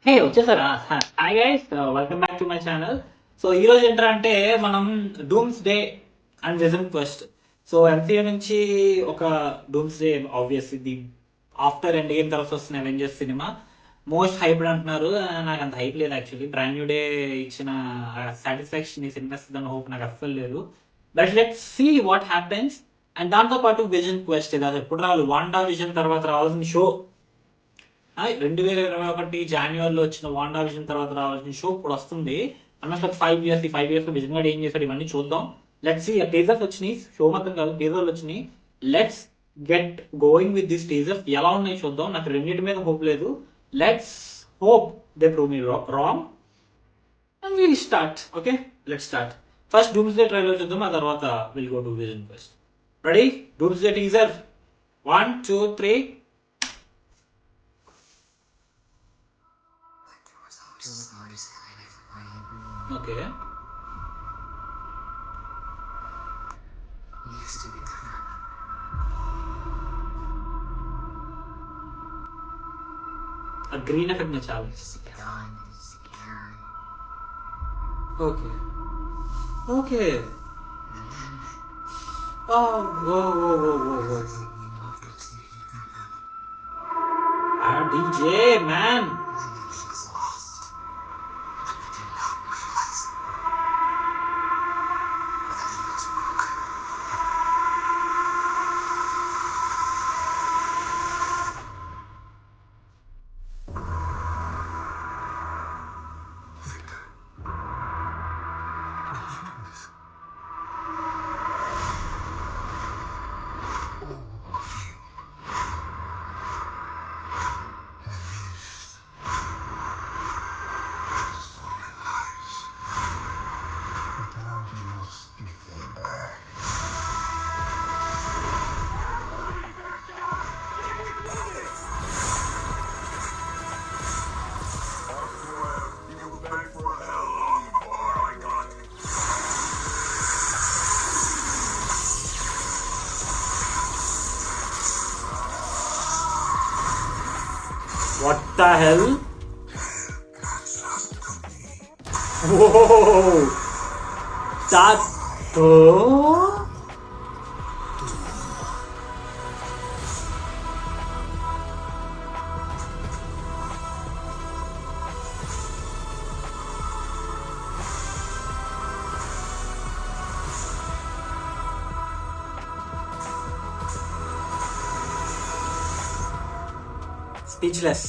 హే వచ్చేసారా? Hi guys, welcome back to my channel. So ఈ రోజు ఏంటంటే మనం dooms day and vision quest. So MCA నుంచి ఒక డూమ్స్ డే ఆబ్వియస్ ఇది ఆఫ్టర్ ఎండ్ గేమ్ తర్వాత వస్తున్న అవెంజర్స్ సినిమా మోస్ట్ హైప్డ్ అంటున్నారు. నాకు అంత హైప్ లేదు యాక్చువల్లీ. బ్రాండ్ న్యూ డే ఇచ్చిన సాటిస్ఫాక్షన్ ఈ సినిమా ఇస్తుందని హోప్ నాకు అస్సలు లేదు. But let see what happens. And దాంతో పాటు విజన్ క్వెస్ట్ ఇది అది ఎప్పుడు రావాలి, వాండా విజన్ తర్వాత రావాల్సిన షో. 2021 జాన్యువరిలో వచ్చిన వాండా విజన్ తర్వాత రావాల్సిన షో ఇప్పుడు వస్తుంది. ఆల్మోస్ట్ ఒక 5 ఇయర్స్. ఈ 5 ఇయర్స్ విజన్ గారు ఏం చేశాడు ఇవన్నీ చూద్దాం. Let's see. టీజర్స్ వచ్చినాయి, షో మొత్తం కాదు, టీజర్లు వచ్చినాయి. Let's get going with this teaser. ఎలా ఉన్నాయి చూద్దాం. నాకు రెండింటి మీద హోప్ లేదు. Let's hope they prove me wrong and will start. Okay, let's start. First Doomsday trailer చూద్దాం, ఆ తర్వాత will go to Vision first. Ready? Doomsday teaser 1 2 3. Okay. A green effect na చాలు. Okay. Okay. Oh, whoa, whoa, whoa, whoa, whoa. DJ, man. What the hell? Whoa! That... Oh? Speechless.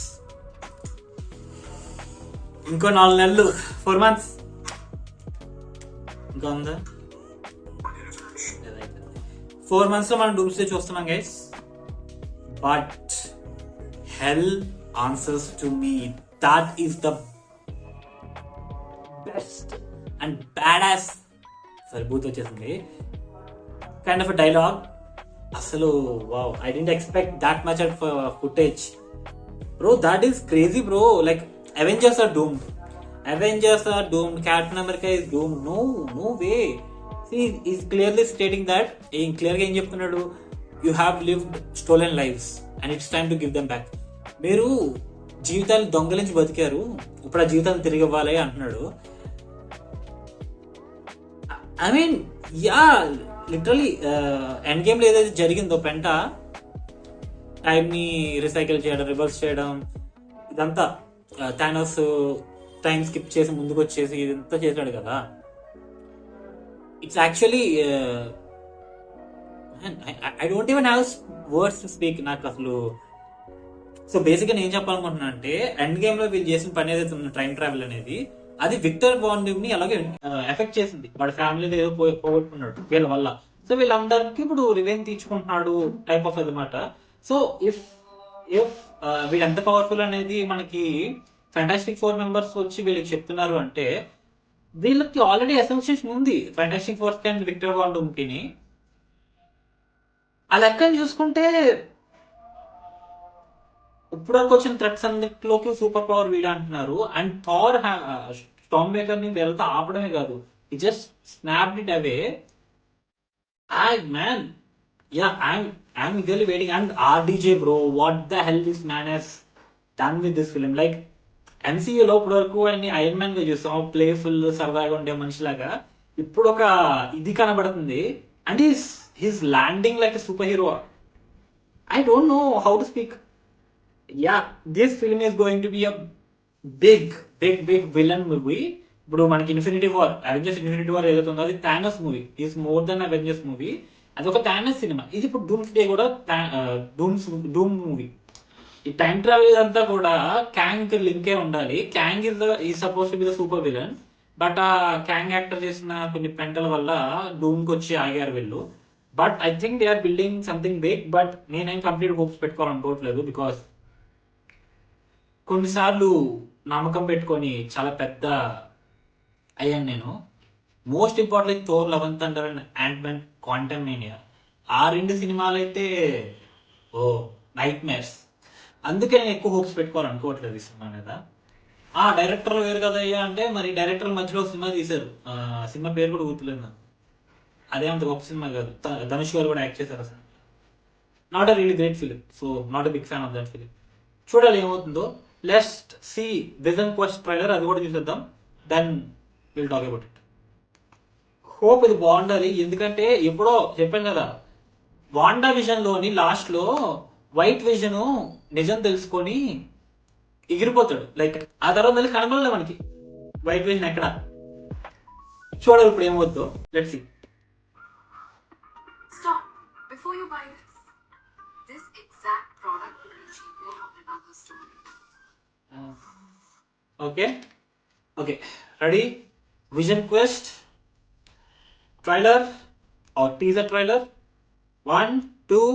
ఇంకో 4 నెలలు, 4 months ఇంకా ఉందా? 4 months లో మనం dooms day చూస్తున్నాం guys. But well answers to me. That is the best and బ్యాడాస్, sorry booth వచ్చేసింది, kind of dialogue. అసలు wow, I didn't expect that much of footage. Bro, that is crazy, bro. Like, Avengers are doomed. Captain America is doomed. No way. See, he's clearly stating that. Clearly ఏం చెప్తున్నాడు? You have lived stolen lives and it's time to give them back. మీరు జీవితాలు దొంగలించి బతికారు, ఇప్పుడు ఆ జీవితాలు తిరిగి ఇవ్వాలి అంటున్నాడు. I mean literally end game లో ఏదైతే జరిగిందో పెంట టైంని రీసైకిల్ చేయడం, రివర్స్ చేయడం, ఇదంతా థానోస్ టైం స్కిప్ చేసి ముందుకు వచ్చేసి ఇదంతా చేశాడు కదా. It's actually I don't even have words to speak. నాకు అసలు సో బేసిక్గా నేను చెప్పాలనుకుంటున్నా అంటే ఎండ్ గేమ్ లో వీళ్ళు చేసిన పని ఏదైతే ఉంది టైం ట్రావెల్ అనేది, అది విక్టర్ వాండిమ్ ని అలాగే ఎఫెక్ట్ చేసింది. వాడి ఫ్యామిలీ ఏదో పోగొట్టుకున్నాడు వీళ్ళ వల్ల. సో వీళ్ళందరికీ ఇప్పుడు రివెంజ్ తీర్చుకుంటున్నాడు టైప్ ఆఫ్ అన్నమాట. సో ఇఫ్ వీడు ఎంత పవర్ఫుల్ అనేది మనకి ఫ్యాంటాస్టిక్ 4 మెంబర్స్ వచ్చి వీళ్ళకి చెప్తున్నారు అంటే వీళ్ళకి ఆల్రెడీ అసోసియేషన్ ఉంది ఫ్యాంటాస్టిక్ 4 అండ్ విక్టర్ వాండూమ్ కి. ఆ లెక్కని చూసుకుంటే ఇప్పుడు వరకు వచ్చిన థ్రెట్స్ అన్నిటిలోకి సూపర్ పవర్ వీడు అంటున్నారు. అండ్ థార్ స్టార్మ్ మేకర్ ని వీళ్ళతో ఆపడమే కాదు, ఈ just snapped it away. Man, yeah, I'm eagerly waiting. And RDJ, bro, what the hell this man has done with this film. Like ఎంసీయూలో ఇప్పటి వరకు అన్ని ఐరన్ మ్యాన్ గా చూస్తాం, ప్లేఫుల్ సరదాగా ఉండే మనిషిలాగా. ఇప్పుడు ఒక ఇది కనబడుతుంది, and he's landing like a super hero. I don't know how to speak. Yeah, this film is going to be a big big big villain movie. ఇప్పుడు మనకి Infinity War, Avengers Infinity War ఏదైతే ఉందో అది Thanos movie, is more than Avengers movie. అది ఒక Thanos సినిమా. ఇది ఇప్పుడు డూమ్స్ డే కూడా డూమ్ మూవీ. ఈ టైం ట్రావెల్ అంతా కూడా క్యాంగ్ లింకే ఉండాలి. క్యాంగ్ ఈ suppose to be the super villain, but ఆ క్యాంగ్ యాక్టర్ చేసిన కొన్ని పెంటల వల్ల డూమ్ కి వచ్చి ఆగారు వీళ్ళు. But I think they are building something big. But నేనేం కంప్లీట్ హోప్స్ పెట్టుకోవాలనుకోవట్లేదు, బికాస్ కొన్నిసార్లు నమ్మకం పెట్టుకొని చాలా పెద్ద అయ్యాను నేను. Most important Thor Love and Thunder and Ant Man Quantumania, ఆ రెండు సినిమాలు అయితే ఓ నైట్ మేర్స్. అందుకే నేను ఎక్కువ హోప్స్ పెట్టుకోవాలనుకోవట్లేదు ఈ సినిమా మీద. ఆ డైరెక్టర్లు వేరు కదయ్యా అంటే, మరి డైరెక్టర్ల మధ్యలో ఒక సినిమా తీశారు, సినిమా పేరు కూడా గుర్తులేదు నాకు. అదేమంత గొప్ప సినిమా కాదు, ధనుష్ గారు కూడా యాక్ట్ చేశారు అసలు. Not a really great film, so not a big fan of that film. చూడాలి ఏమవుతుందో. లెస్ట్ సి విజన్ క్వెస్ట్ ట్రైలర్, అది కూడా చూసేద్దాం, then will talk about it. Hope ఇది బాగుండాలి, ఎందుకంటే ఎప్పుడో చెప్పాను కదా, వాండా విజన్ లోని లాస్ట్ లో వైట్ విజన్ నిజం తెలుసుకొని ఎగిరిపోతాడు. లైక్ ఆ తర్వాత మళ్ళీ కనబడలే మనకి వైట్ విజన్ ఎక్కడ. చూడాలి ఇప్పుడు ఏమవుతుందో, let's see. Stop. Before you buy this exact product will be cheaper on another store. Okay okay, ready. Vision Quest trailer or teaser trailer, 1 2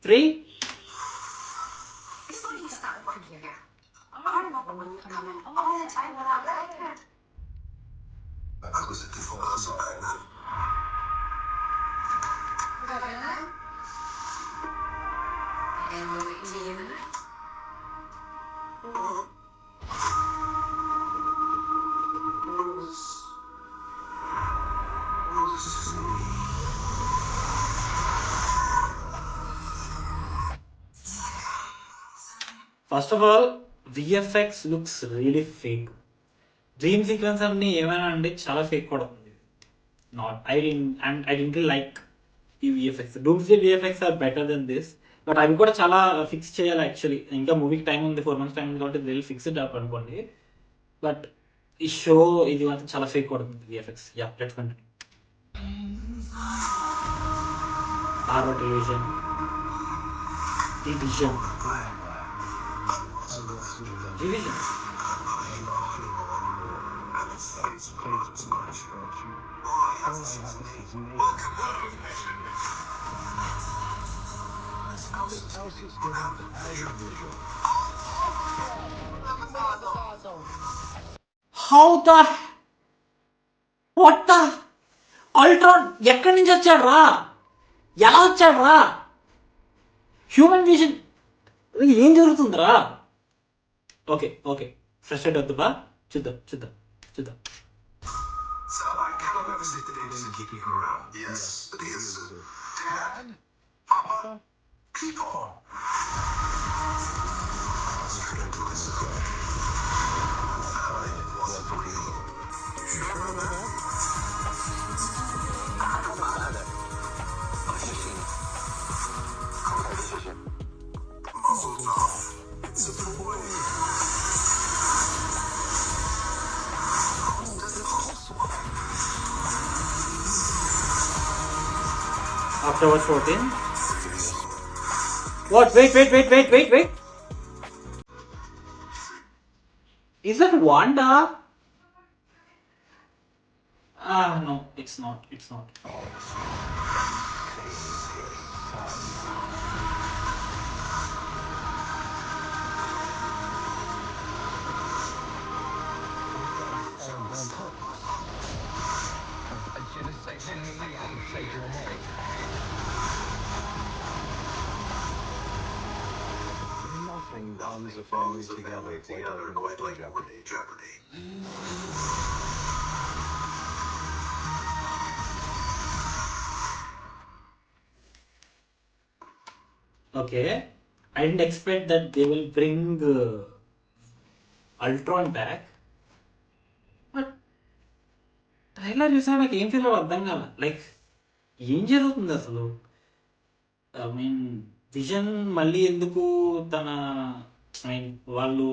3. It's funny you started working here. I remember when you come in all the time when I left here. I was at the falls back then. And we'll wait till you tonight. First of all VFX looks really fake. Dream sequence అన్ని ఏమైనా అండి చాలా fake కూడా ఉంది. Not I didn't like ఈ VFX. Doomsday VFX are better than this, but అవి కూడా చాలా ఫిక్స్ చేయాలి యాక్చువల్లీ. ఇంకా మూవీకి టైం ఉంది, 4 months టైం ఉంది, కాబట్టి రియల్ ఫిక్స్డ్ అప్ అనుకోండి. బట్ ఈ షో ఇది మాత్రం చాలా ఫేక్ కొడుతుంది VFX. Yeah, let's continue. RO television, division, division. How the what the Ultron ఎక్కడి నుంచి వచ్చాడు రా? ఎలా వచ్చాడు రా? హ్యూమన్ విజన్ ఏం జరుగుతుందిరా? ఓకే ఓకే, ఫ్రస్ట్రేట్ వద్దు బా, చూద్దాం చూద్దాం చూద్దాం. So I cannot ever say the names and keep you around. Yes, it is. Dad, Papa, people. You couldn't do this. It wasn't real. You remember that? I don't know that. A machine. Competition. Muzzle tough. It's a new way. October 14. What? Wait. Is that Wanda? No, it's not. Nothing bonds a family together quite like Jeopardy. Okay. I didn't expect that they will bring Ultron back. But trailer చూసా నాకు ఏం feel అర్థం కాదు. Like ఏం జరుగుతుంది అసలు? I mean vision మళ్ళీ ఎందుకు తన వాళ్ళు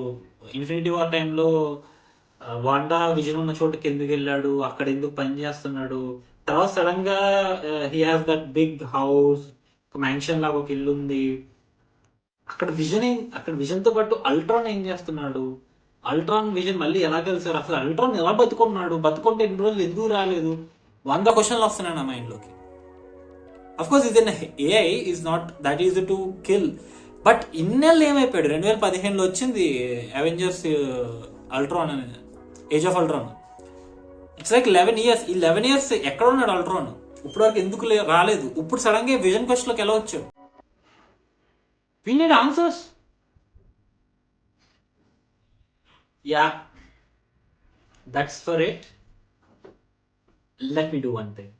ఇన్ఫినిటీ వార్ టైంలో వాండా విజన్ ఉన్న చోటుకి ఎందుకు వెళ్ళాడు, అక్కడ ఎందుకు పని చేస్తున్నాడు, తర్వాత సడన్ గా he has that big house, ఒక మ్యాన్షన్ లాగా ఒక ఇల్లు ఉంది, అక్కడ విజన్ తో పాటు అల్ట్రాన్ ఏం చేస్తున్నాడు, అల్ట్రాన్ విజన్ మళ్ళీ ఎలా కలిసారు, అసలు అల్ట్రాన్ ఎలా బతుకుంటే ఎన్ని రోజులు ఎందుకు రాలేదు, 100 క్వశ్చన్లు వస్తున్నాయి నా మైండ్లోకి. అఫ్ కోర్స్ ఇది AI is not that is to kill, but ఇన్నెళ్ళు ఏమైపోయాడు? 2015లో వచ్చింది అవెంజర్స్ అల్ట్రాన్ అనేది, age of Ultron. It's like 11 years. ఈ 11 years ఎక్కడ ఉన్నాడు అల్ట్రాన్? ఇప్పుడు వరకు ఎందుకు రాలేదు? ఇప్పుడు సడన్ గా విజన్ క్వశ్చన్ లోకి ఎలా వచ్చాడు? We need answers. Yeah, that's for it. Let me do one thing.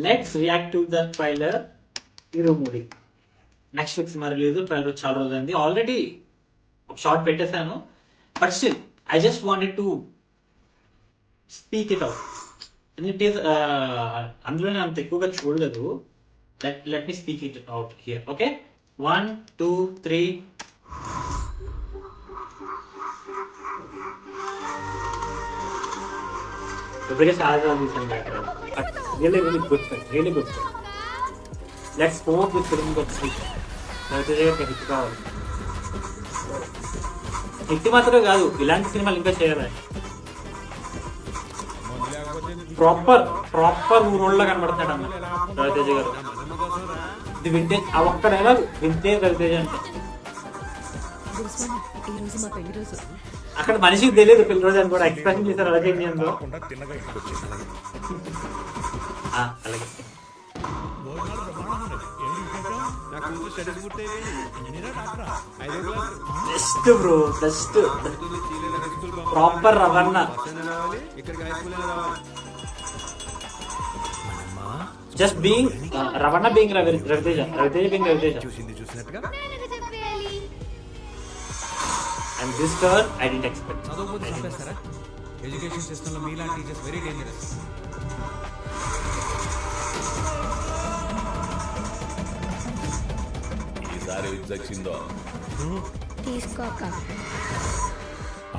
Let's react to the trailer. Irumudi. Next week cinema release. Trailer చాలా రోజులైంది ఆల్రెడీ, షార్ట్ పెట్టేశాను. But still I just wanted to speak it out. It is అందులో నేను అంత ఎక్కువగా చూడలేదు. Let me speak it out here. Okay, 1 2 3. ఇప్పటికే చాలా చూసాను. But really good. Let's hope this film gets hit. Hit కావాలి. హిట్ మాత్రమే కాదు, ఇలాంటి సినిమాలు ఇంకా చేయాలి. ప్రాపర్ ఊరోళ్ళ కనబడతాడు అన్న రవితేజ గారు. ఇది వింటేజ్, ఆ ఒక్క డైలాగ్ వింటేజ్ రవితేజ అంటే. అక్కడ మనిషికి తెలియదు పెళ్లి రోజు అని కూడా ఎక్స్ప్రెషన్ చేశారు అలాగే ఇండియన్లో. అలాగే best bro, best proper Ravana. Just being Ravana, being Raviteja being Raviteja. And this turn I didn't expect. Education system లో మీలాంటి టీచర్స్ వెరీ డేంజరస్. ఈసారి వచ్చిందో తీసుకోక.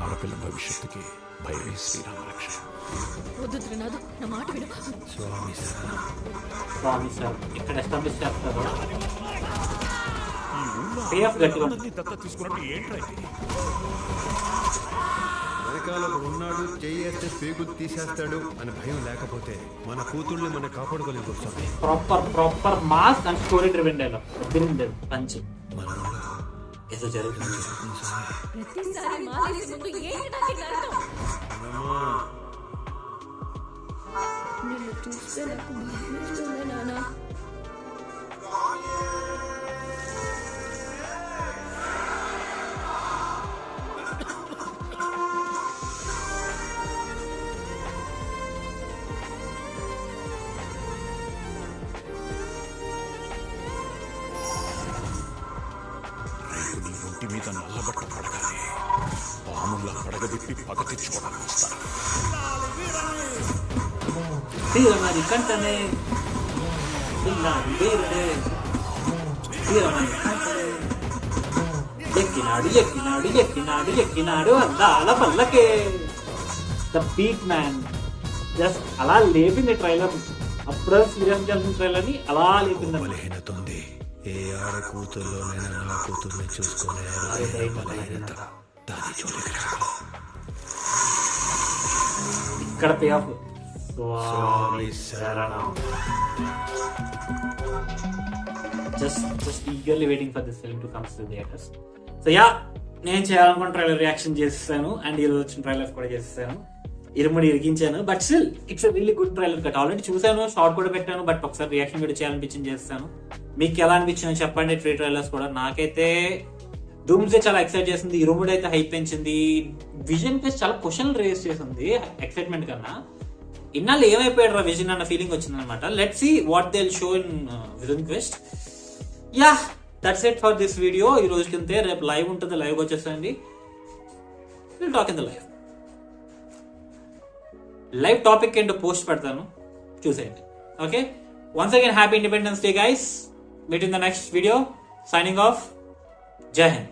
ఆడపిల్ల భవిష్యత్తుకి భయమే శ్రీరామ రక్ష. వద్దు త్రినాథ్, నా మాట విను. స్వామి సార్ ఇక్కడ ఎస్టాబ్లిష్ చేస్తారు. వెనకాల ఉన్నాడు, చేయేస్తే పేగులు తీసేస్తాడు అని భయం లేకపోతే మన కూతుళ్ళని మనం కాపాడుకోలేము. Proper mass and story driven dialogue. పంచి ఏదో జరుగుతుంది. ప్రతిసారి మాలేసి ముందు ఏంటి నాకు అర్థం? నిన్ను చూస్తే నాకు భయమేస్తుంది నాన్న. ఒంటి మీద నల్లబట్ట పడగానే పాముల్లా పడగదిప్పి పగ తెచ్చుకోవడానికి వస్తారు. తీరమని కంటనే ఎక్కినాడు అద్దాల పల్లకే. ద బీట్ మ్యాన్ జస్ట్ అలా లేపింది ట్రైలర్. అప్పుడు సీరియస్ చేసిన ట్రైలర్ ని అలా లేపింది. బలహీనతుంది. ఏ ఆడ కూతుర్లోనైనా నా కూతుర్ని చూసుకునే బలహీనత. దాని జోలికి రాకు. ఇక్కడ పే ఆఫ్. స్వామి శరణం. Just eagerly waiting for this film to come to the theaters. So yeah, నేను చేయాలనుకున్న ట్రైలర్ రియాక్షన్ చేస్తాను అండ్ ఈరోజు వచ్చిన ట్రైలర్స్ కూడా చేస్తాను. ఇరుముడి ఇరికించాను. But still it's really good trailer cut. Already చూసాను, షార్ట్ కూడా పెట్టాను. బట్ ఒకసారి రియాక్షన్ కూడా చేయాలనిపించింది చేస్తాను. మీకు ఎలా అనిపించిందో చెప్పండి. ట్రైలర్స్ కూడా నాకైతే ధూమ్స్డే చాలా ఎక్సైట్ చేసింది. ఇరుముడి అయితే హైప్ పెంచింది. విజన్ క్వెస్ట్ చాలా క్వశ్చన్ రేస్ చేసింది ఎక్సైట్మెంట్ కన్నా. ఇన్నాళ్ళు ఏమైపోయాడు రా విజన్ అన్న ఫీలింగ్ వచ్చింది అనమాట. Let's see what they will show in Vision Quest. Yeah, that's it for this video. ఈ రోజుకి అంతే. రేపు లైవ్ ఉంటుంది, లైవ్ వచ్చేసండి. Will talk in the live topic ఏంటో పోస్ట్ పెడతాను, చూసేయండి. Okay, once again happy Independence Day guys. Meet in the next video. Signing off. Jai Hind.